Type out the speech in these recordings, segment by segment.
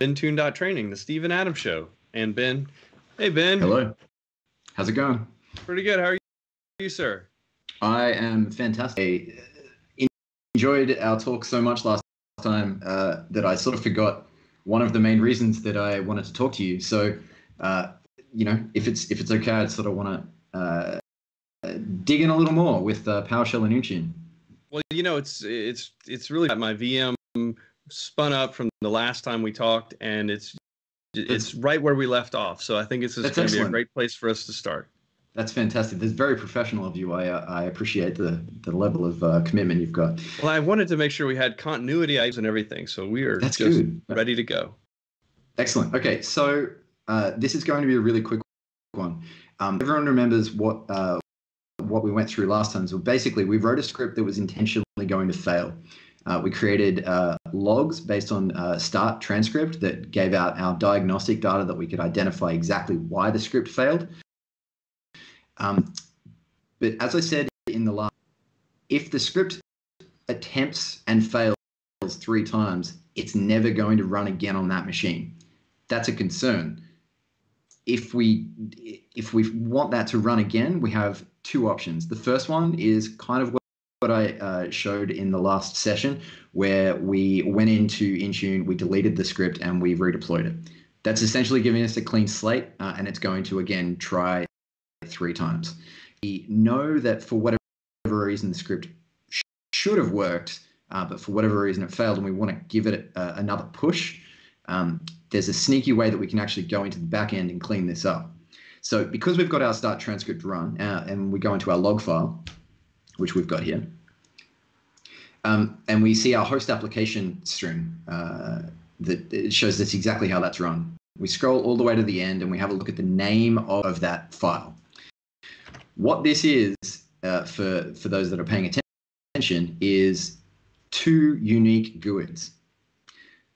Intune.training, the Steve and Adam show. And Ben. Hey, Ben. Hello. How's it going? Pretty good. How are you, sir? I am fantastic. I enjoyed our talk so much last time that I sort of forgot one of the main reasons that I wanted to talk to you. So, if it's okay, I'd sort of want to dig in a little more with PowerShell and Intune. Well, it's really got my VM spun up from the last time we talked, and it's right where we left off. So I think this is going to be a great place for us to start. That's fantastic. That's very professional of you. I appreciate the level of commitment you've got. Well, I wanted to make sure we had continuity and everything, so we are ready to go. Excellent. Okay, so this is going to be a really quick one. Everyone remembers what we went through last time. So basically, we wrote a script that was intentionally going to fail. We created logs based on start transcript that gave out our diagnostic data that we could identify exactly why the script failed. But as I said in the last, if the script attempts and fails 3 times, it's never going to run again on that machine. That's a concern. If we want that to run again, we have 2 options. The first one is kind of what I showed in the last session, where we went into Intune, we deleted the script, and we redeployed it. That's essentially giving us a clean slate, and it's going to, again, try 3 times. We know that for whatever reason the script should have worked, but for whatever reason it failed, and we want to give it another push. There's a sneaky way that we can actually go into the back end and clean this up. So because we've got our start transcript run, and we go into our log file, which we've got here, and we see our host application string that it shows us exactly how that's run. We scroll all the way to the end and we have a look at the name of that file. What this is, for those that are paying attention, is 2 unique GUIDs.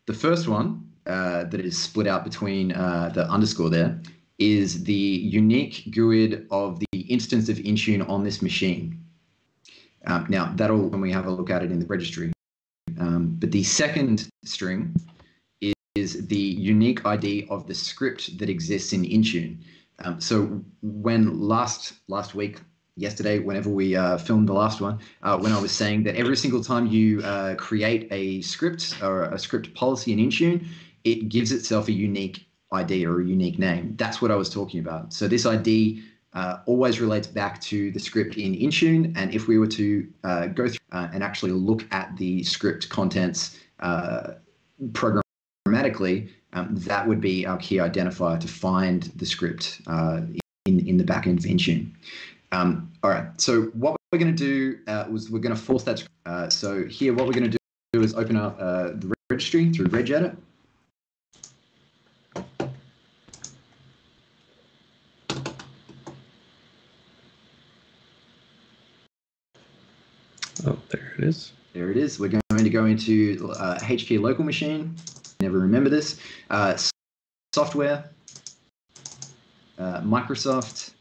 The first one, that is split out between the underscore there, is the unique GUID of the instance of Intune on this machine. Now, that'll, when we have a look at it in the registry. But the second string is the unique ID of the script that exists in Intune. So when last week, yesterday, whenever we filmed the last one, when I was saying that every single time you create a script or a script policy in Intune, it gives itself a unique ID or a unique name. That's what I was talking about. So this ID always relates back to the script in Intune, and if we were to go through and actually look at the script contents programmatically, that would be our key identifier to find the script in the back end of Intune. All right, so what we're going to do was we're going to force that. So here, what we're going to do is open up the registry through regedit. Oh, there it is. There it is. We're going to go into HK local machine. Never remember this. Software, Microsoft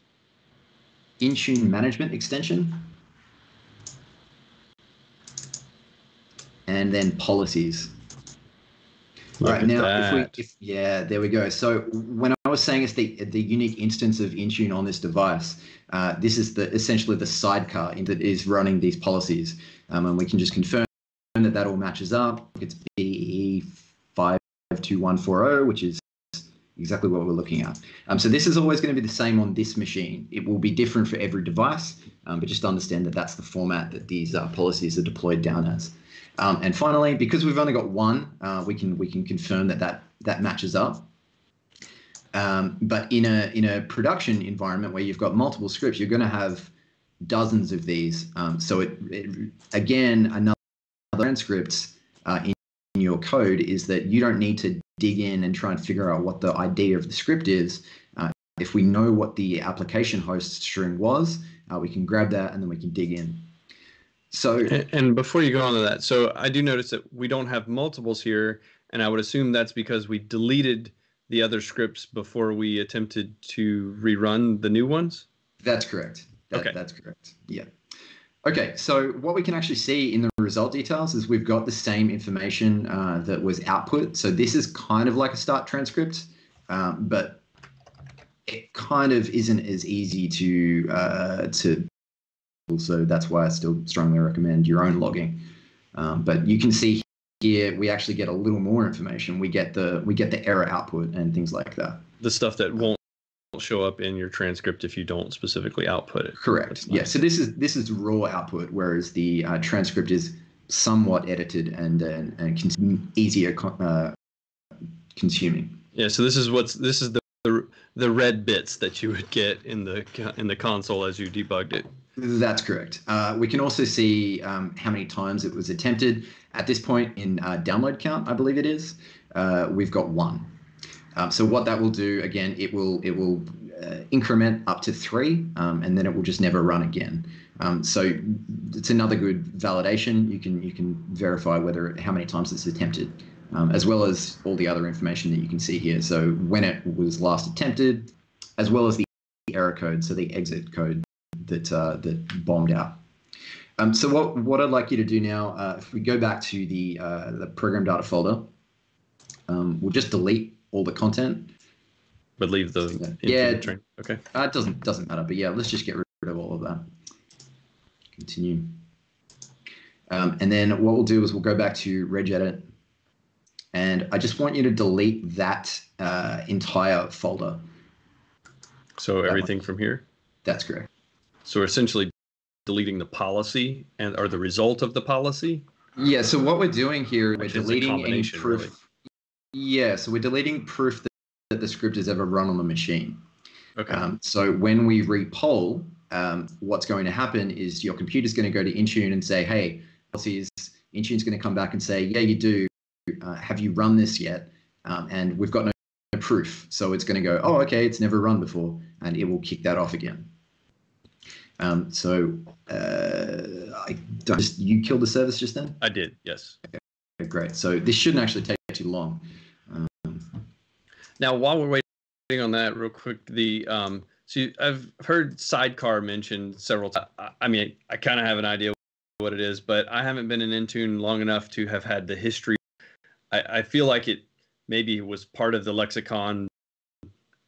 Intune management extension, and then policies. All right, now yeah, there we go. So when I was saying it's the unique instance of Intune on this device, this is essentially the sidecar that is running these policies, and we can just confirm that all matches up. It's BE 52140, which is exactly what we're looking at. So this is always going to be the same on this machine. It will be different for every device, but just understand that that's the format that these policies are deployed down as. And finally, because we've only got one, we can confirm that matches up. But in a production environment where you've got multiple scripts, you're going to have dozens of these. So again, another transcripts in your code is that you don't need to dig in and try and figure out what the ID of the script is. If we know what the application host string was, we can grab that and then we can dig in. So, and before you go on to that, so I do notice that we don't have multiples here, and I would assume that's because we deleted the other scripts before we attempted to rerun the new ones? That's correct. Okay. That's correct. Yeah. Okay, so what we can actually see in the result details is we've got the same information that was output. So this is kind of like a start transcript, but it kind of isn't as easy to. So that's why I still strongly recommend your own logging. But you can see here we actually get a little more information. We get the error output and things like that. The stuff that won't show up in your transcript if you don't specifically output it. Correct. Nice. Yeah. So this is raw output, whereas the transcript is somewhat edited and easier consuming. Yeah. So this is the red bits that you would get in the console as you debugged it. That's correct. We can also see how many times it was attempted. At this point in download count, I believe it is, we've got 1. So what that will do, again, it will increment up to 3, and then it will just never run again. So it's another good validation. You can verify how many times it's attempted, as well as all the other information that you can see here. So when it was last attempted, as well as the error code, so the exit code that bombed out. So what I'd like you to do now, if we go back to the program data folder, we'll just delete all the content. But leave the train. Okay. It doesn't matter. But yeah, let's just get rid of all of that. Continue. And then what we'll do is we'll go back to regedit, and I just want you to delete that entire folder. So everything from here? That's correct. So essentially deleting the policy or the result of the policy? Yeah, so what we're doing here, we're deleting any proof. Really. Yeah, so we're deleting proof that the script has ever run on the machine. Okay. So when we repoll, what's going to happen is your computer's going to go to Intune and say, hey, policies. Intune's going to come back and say, yeah, you do. Have you run this yet? And we've got no proof. So it's going to go, oh, okay, it's never run before. And it will kick that off again. You killed the service just then? I did, yes. Okay, great. So this shouldn't actually take too long. Now, while we're waiting on that, real quick, I've heard Sidecar mentioned several times. I mean, I kind of have an idea what it is, but I haven't been in Intune long enough to have had the history. I feel like it maybe was part of the lexicon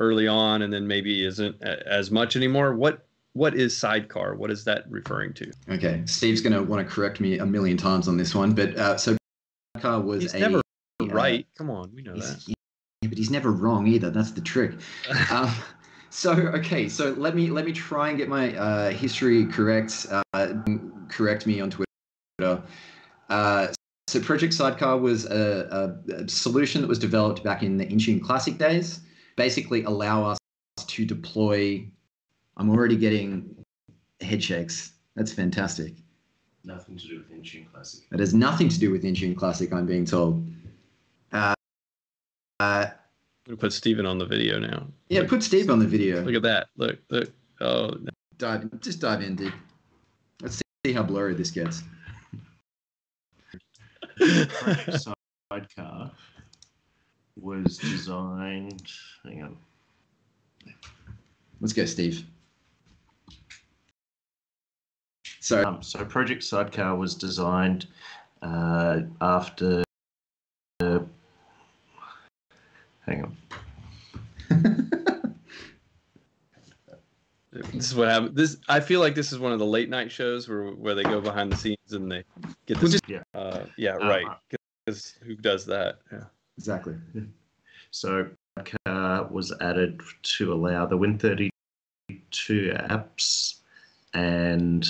early on, and then maybe isn't as much anymore. What is Sidecar? What is that referring to? Okay, Steve's going to want to correct me a million times on this one, but so Sidecar was He's never right. Come on, we know that. Yeah, but he's never wrong either. That's the trick. So let me try and get my history correct. Correct me on Twitter. So Project Sidecar was a solution that was developed back in the Intune Classic days. Basically, allow us to deploy. I'm already getting head shakes. That's fantastic. Nothing to do with Intune Classic. That has nothing to do with Intune Classic, I'm being told. We'll put Steven on the video now. Yeah, put Steve on the video. Look at that. Look. Oh, no. Just dive in, dude. Let's see how blurry this gets. Project Sidecar was designed. Hang on. Let's go, Steve. So Project Sidecar was designed after. Hang on. This is what happened. I feel like this is one of the late night shows where they go behind the scenes and they get this. Right. Because who does that? Yeah. Exactly. So was added to allow the Win32 apps and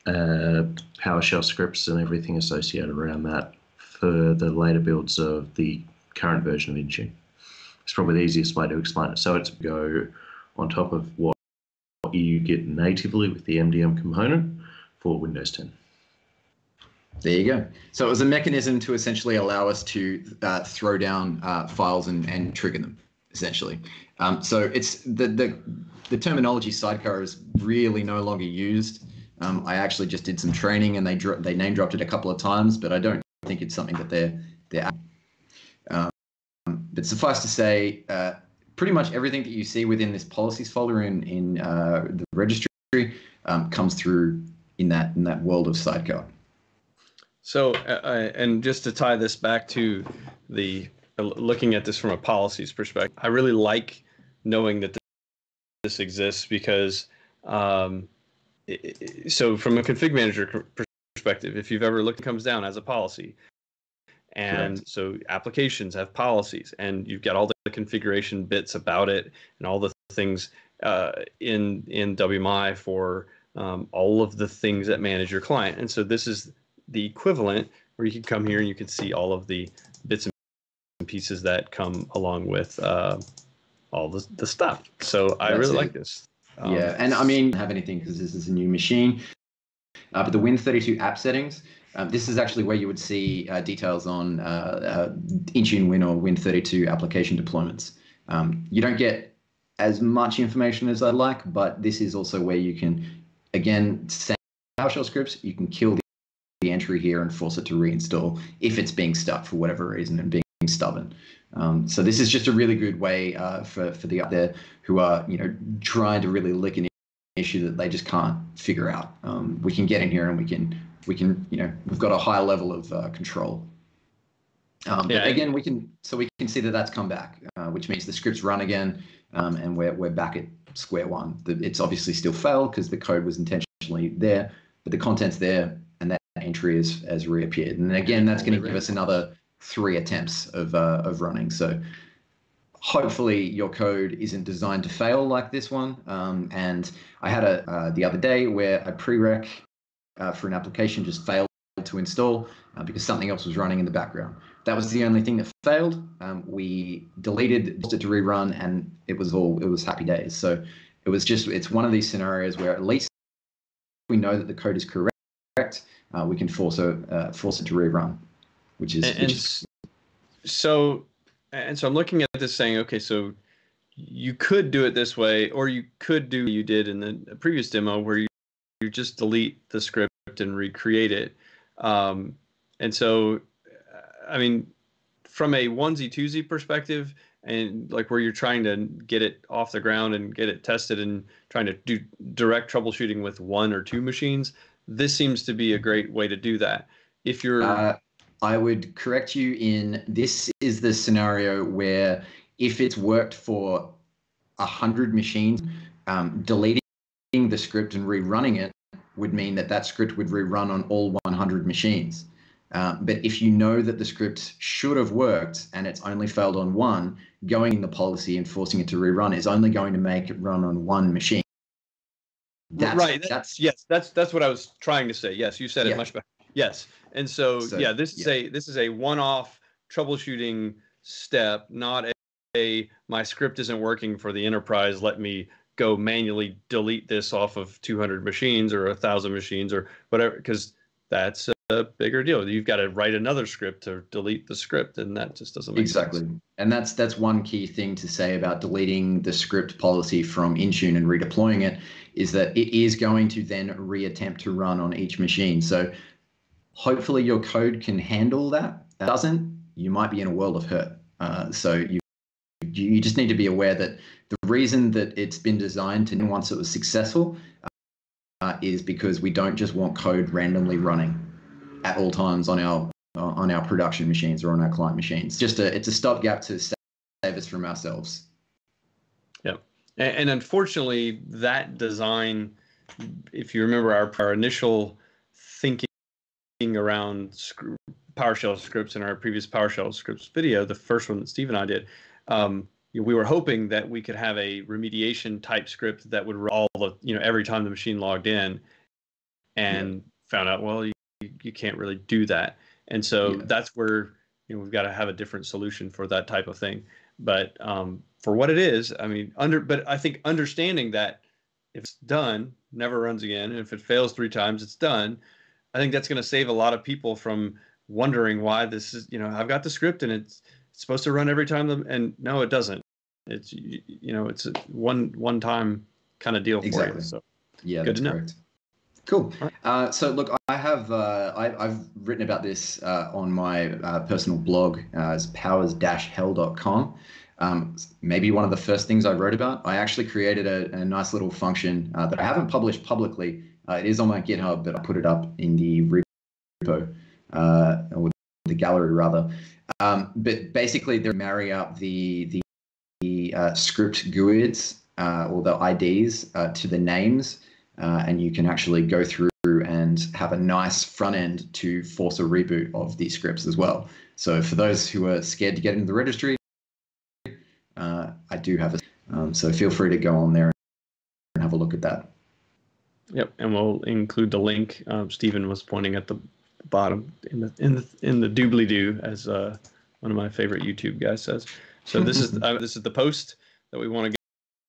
PowerShell scripts and everything associated around that for the later builds of the current version of Intune. It's probably the easiest way to explain it. So it's go on top of what you get natively with the MDM component for Windows 10. There you go. So it was a mechanism to essentially allow us to throw down files and trigger them, essentially. So it's the terminology Sidecar is really no longer used. I actually just did some training and they name dropped it a couple of times, but I don't think it's something that they're but suffice to say, pretty much everything that you see within this policies folder in the registry comes through in that world of Sidecar. So, and just to tie this back to the looking at this from a policies perspective, I really like knowing that this exists because, so from a config manager perspective, if you've ever looked, it comes down as a policy. And Correct. so applications have policies, and you've got all the configuration bits about it and all the things in WMI for all of the things that manage your client. And so this is the equivalent where you can come here and you can see all of the bits and pieces that come along with all the stuff. So I really like this. Yeah, and I mean, have anything because this is a new machine. But the Win32 app settings, this is actually where you would see details on Intune Win or Win32 application deployments. You don't get as much information as I'd like, but this is also where you can, again, same PowerShell scripts, you can kill the entry here and force it to reinstall if it's being stuck for whatever reason and being stubborn. So this is just a really good way for the out there who are trying to really lick an issue that they just can't figure out. We can get in here and we can we've got a high level of control. But again, we can see that that's come back, which means the scripts run again, and we're back at square one. It's obviously still failed because the code was intentionally there, but the content's there, and that entry has reappeared. And again, that's going to give us another 3 attempts of running. So hopefully your code isn't designed to fail like this one. And I had the other day where a prereq for an application just failed to install because something else was running in the background. That was the only thing that failed. We deleted it to rerun, and it was happy days. So it's one of these scenarios where at least we know that the code is correct. We can force it to rerun, which is so I'm looking at this saying, okay, so you could do it this way, or you could do what you did in the previous demo where you just delete the script and recreate it. And so, I mean, from a onesie twosie perspective, and like where you're trying to get it off the ground and get it tested and trying to do direct troubleshooting with 1 or 2 machines, this seems to be a great way to do that. If you're I would correct you in this is the scenario where if it's worked for 100 machines, deleting the script and rerunning it would mean that script would rerun on all 100 machines. But if you know that the script should have worked and it's only failed on 1, going in the policy and forcing it to rerun is only going to make it run on 1 machine. That's what I was trying to say. Yes, you said it much better. Yes. And so this is a one-off troubleshooting step, not a my script isn't working for the enterprise, let me go manually delete this off of 200 machines or 1,000 machines or whatever, because that's a bigger deal. You've got to write another script to delete the script, and that just doesn't make sense. And that's one key thing to say about deleting the script policy from Intune and redeploying it, is that it is going to then reattempt to run on each machine. So hopefully your code can handle that. If it doesn't, you might be in a world of hurt. So you just need to be aware that the reason that it's been designed to once it was successful is because we don't just want code randomly running at all times on our production machines or on our client machines. It's a stopgap to save us from ourselves. Yeah, and unfortunately, that design, if you remember our initial thinking around PowerShell scripts in our previous PowerShell scripts video, the first one that Steve and I did, we were hoping that we could have a remediation type script that would run all the, every time the machine logged in, and found out, well, you can't really do that. And so that's where we've got to have a different solution for that type of thing. But for what it is, I mean, but I think understanding that if it's done, never runs again, and if it fails 3 times, it's done. I think that's going to save a lot of people from wondering why this is, I've got the script and it's supposed to run every time, and no, it doesn't. It's it's a one time kind of deal for you. So yeah, good that's to know. correct. Cool. So look, I have I've written about this on my personal blog as powers-hell.com. Maybe one of the first things I wrote about. I actually created a nice little function that I haven't published publicly, It is on my GitHub, but I put it up in the repo, or the gallery rather. But basically, they marry up the script GUIDs or the IDs to the names, and you can actually go through and have a nice front end to force a reboot of these scripts as well. So for those who are scared to get into the registry, I do have it. So feel free to go on there and have a look at that. Yep, and we'll include the link. Stephen was pointing at the bottom in the doobly-doo, as one of my favorite YouTube guys says. So this is this is the post that we want to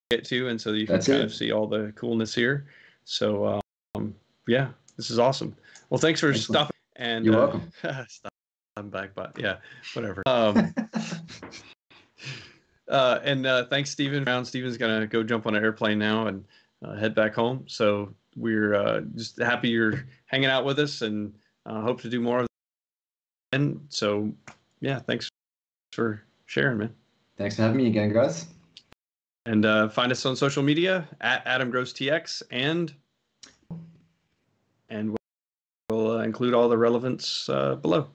get to, and so you can kind of see all the coolness here. So yeah, this is awesome. Well, thanks for stopping. And you're welcome. I'm back, but yeah, whatever. Thanks, Stephen. Stephen's gonna go jump on an airplane now and head back home. So we're just happy you're hanging out with us, and hope to do more of that. And so, yeah, thanks for sharing, man. Thanks for having me again, guys. And find us on social media at AdamGrossTX, and we'll include all the relevance below.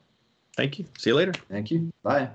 Thank you. See you later. Thank you. Bye.